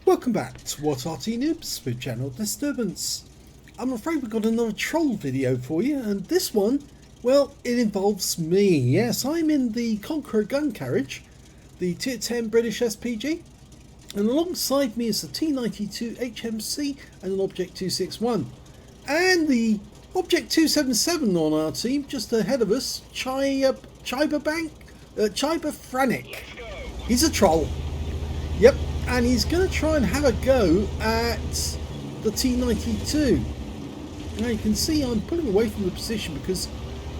Welcome back to What Arty Noobs with Channel Disturbance. I'm afraid we've got another troll video for you, and this one, well, it involves me. Yes, I'm in the Conqueror Gun Carriage, the Tier 10 British SPG, and alongside me is the T92 HMC and an Object 261. And the Object 277 on our team, just ahead of us, chybafranek. He's a troll. Yep. And he's going to try and have a go at the T92. Now you can see I'm pulling away from the position because,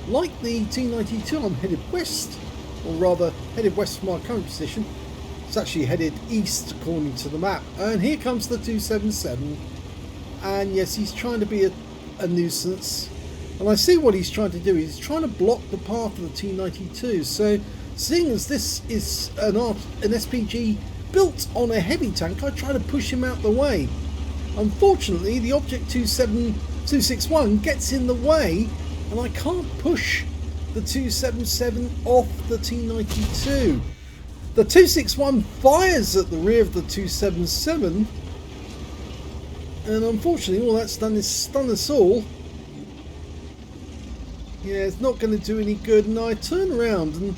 like the T92, I'm headed west, or rather headed west from our current position. It's actually headed east according to the map. And here comes the 277. And yes, he's trying to be a nuisance. And I see what he's trying to do. He's trying to block the path of the T92. So, seeing as this is an SPG built on a heavy tank, I try to push him out the way. Unfortunately, the Object 261 gets in the way, and I can't push the 277 off the T92. The 261 fires at the rear of the 277, and unfortunately all that's done is stun us all. Yeah, it's not going to do any good, and I turn around and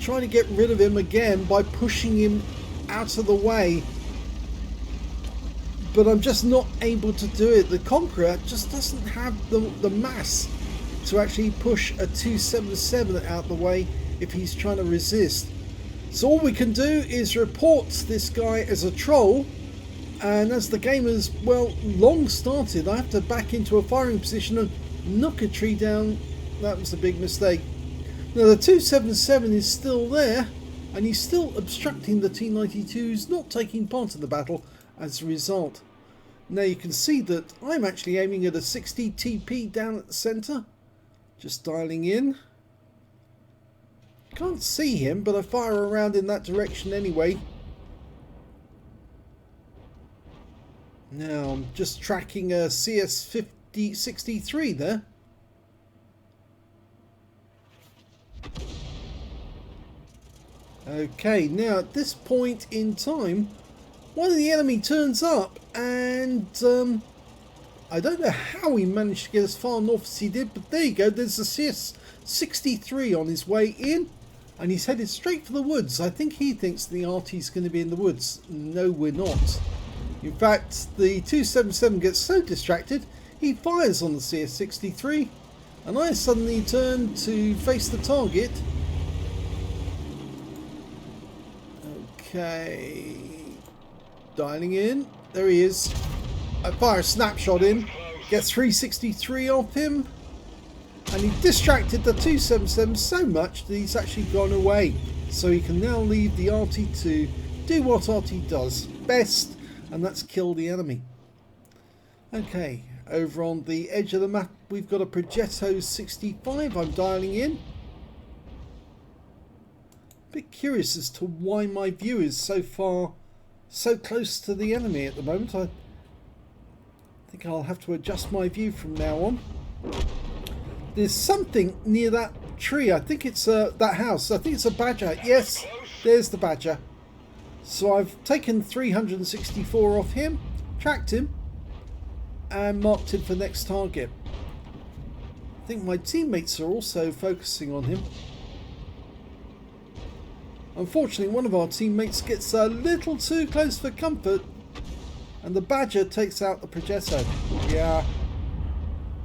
try to get rid of him again by pushing him out of the way, but I'm just not able to do it. The Conqueror just doesn't have the mass to actually push a 277 out the way if he's trying to resist. So all we can do is report this guy as a troll, and as the game has, well, long started, I have to back into a firing position and knock a tree down. That was a big mistake. Now the 277 is still there, and he's still obstructing the T92, who's not taking part in the battle as a result. Now you can see that I'm actually aiming at a 60 TP down at the centre. Just dialing in. Can't see him, but I fire around in that direction anyway. Now I'm just tracking a CS63 there. Okay, now at this point in time, one of the enemy turns up, and I don't know how he managed to get as far north as he did, but there you go, there's a CS63 on his way in, and he's headed straight for the woods. I think he thinks the Arty's going to be in the woods. No, we're not. In fact, the 277 gets so distracted, he fires on the CS63, and I suddenly turn to face the target. Okay, dialing in. There he is. I fire a snapshot in, get 363 off him, and he distracted the 277 so much that he's actually gone away. So he can now leave the Arty to do what Arty does best, and that's kill the enemy. Okay, over on the edge of the map we've got a Progetto 65. I'm dialing in. Bit curious as to why my view is so close to the enemy at the moment. I think I'll have to adjust my view from now on. There's something near that tree. I think it's that house. I think it's a badger. Yes, there's the badger. So I've taken 364 off him, tracked him, and marked him for next target. I think my teammates are also focusing on him. Unfortunately, one of our teammates gets a little too close for comfort, and the badger takes out the Progetto. Yeah,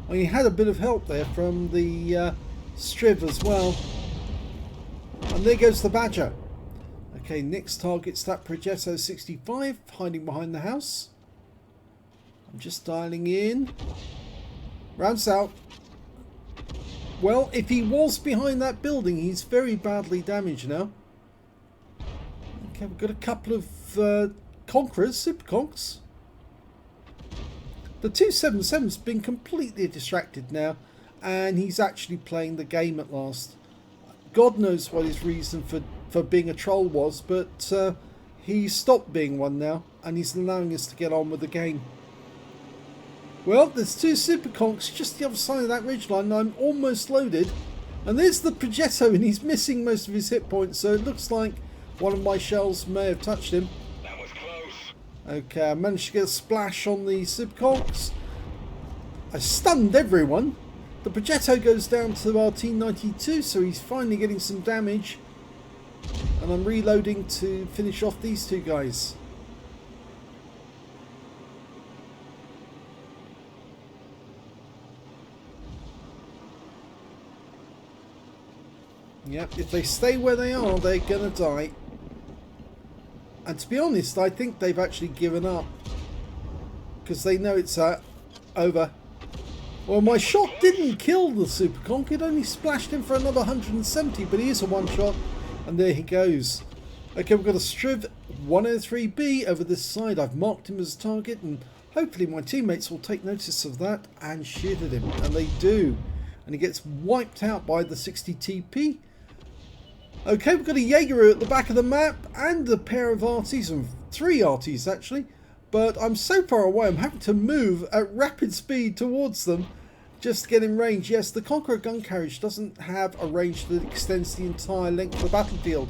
well, he had a bit of help there from the Striv as well. And there goes the badger. Okay, next target's that Progetto 65, hiding behind the house. I'm just dialing in. Rounds out. Well, if he was behind that building, he's very badly damaged now. Okay, we've got a couple of Conquerors, Super Conks. The 277's been completely distracted now, and he's actually playing the game at last. God knows what his reason for being a troll was, but he's stopped being one now, and he's allowing us to get on with the game. Well, there's two Super Conks just the other side of that ridgeline. I'm almost loaded, and there's the Progetto, and he's missing most of his hit points, so it looks like one of my shells may have touched him. That was close. Okay, I managed to get a splash on the Subconks. I stunned everyone. The Progetto goes down to RT92, so he's finally getting some damage. And I'm reloading to finish off these two guys. Yep, if they stay where they are, they're gonna die. And to be honest, I think they've actually given up. Because they know it's over. Well, my shot didn't kill the Superconk, it only splashed him for another 170, but he is a one-shot. And there he goes. Okay, we've got a Striv 103B over this side. I've marked him as a target, and hopefully my teammates will take notice of that and shoot at him. And they do. And he gets wiped out by the 60 TP. Okay, we've got a Jaeger at the back of the map and a pair of Artys, and 3 Artys actually. But I'm so far away, I'm having to move at rapid speed towards them just to get in range. Yes, the Conqueror Gun Carriage doesn't have a range that extends the entire length of the battlefield.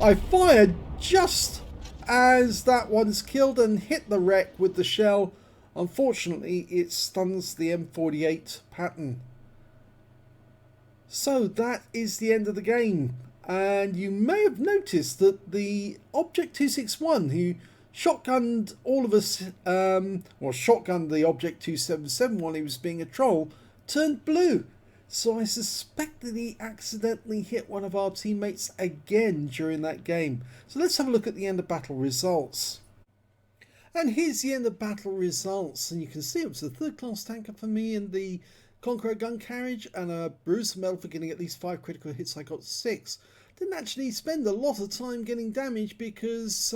I fired just as that one's killed and hit the wreck with the shell. Unfortunately, it stuns the M48 pattern. So that is the end of the game. And you may have noticed that the Object 261, who shotgunned all of us, shotgunned the Object 277 while he was being a troll, turned blue. So I suspect that he accidentally hit one of our teammates again during that game. So let's have a look at the end of battle results. And here's the end of battle results. And you can see it was a 3rd class tanker for me in the Conqueror Gun Carriage, and a bruise medal for getting at least 5 critical hits. I got 6. Didn't actually spend a lot of time getting damage because,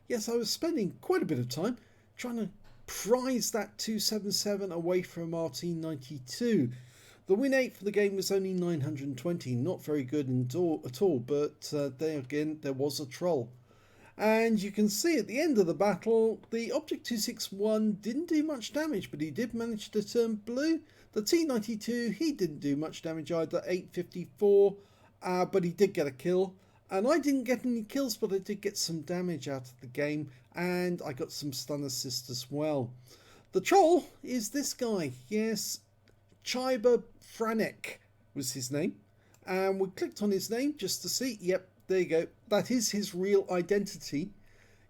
yes, I was spending quite a bit of time trying to prize that 277 away from RT92. The win rate for the game was only 920, not very good at all, but there again, there was a troll. And you can see at the end of the battle, the Object 261 didn't do much damage, but he did manage to turn blue. The T92, he didn't do much damage either, 854, but he did get a kill. And I didn't get any kills, but I did get some damage out of the game, and I got some stun assist as well. The troll is this guy, yes, Chybafranek was his name. And we clicked on his name just to see, yep, there you go, that is his real identity.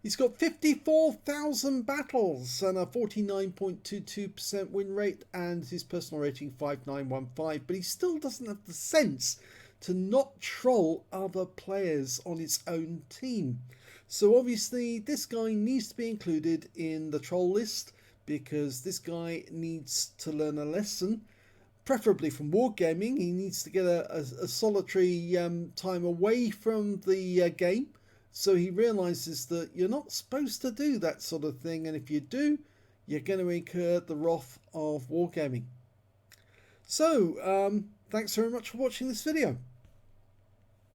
He's got 54,000 battles and a 49.22% win rate, and his personal rating 5915, but he still doesn't have the sense to not troll other players on his own team. So obviously this guy needs to be included in the troll list, because this guy needs to learn a lesson, preferably from wargaming. He needs to get a solitary time away from the game, so he realizes that you're not supposed to do that sort of thing, and if you do, you're going to incur the wrath of wargaming. So, thanks very much for watching this video.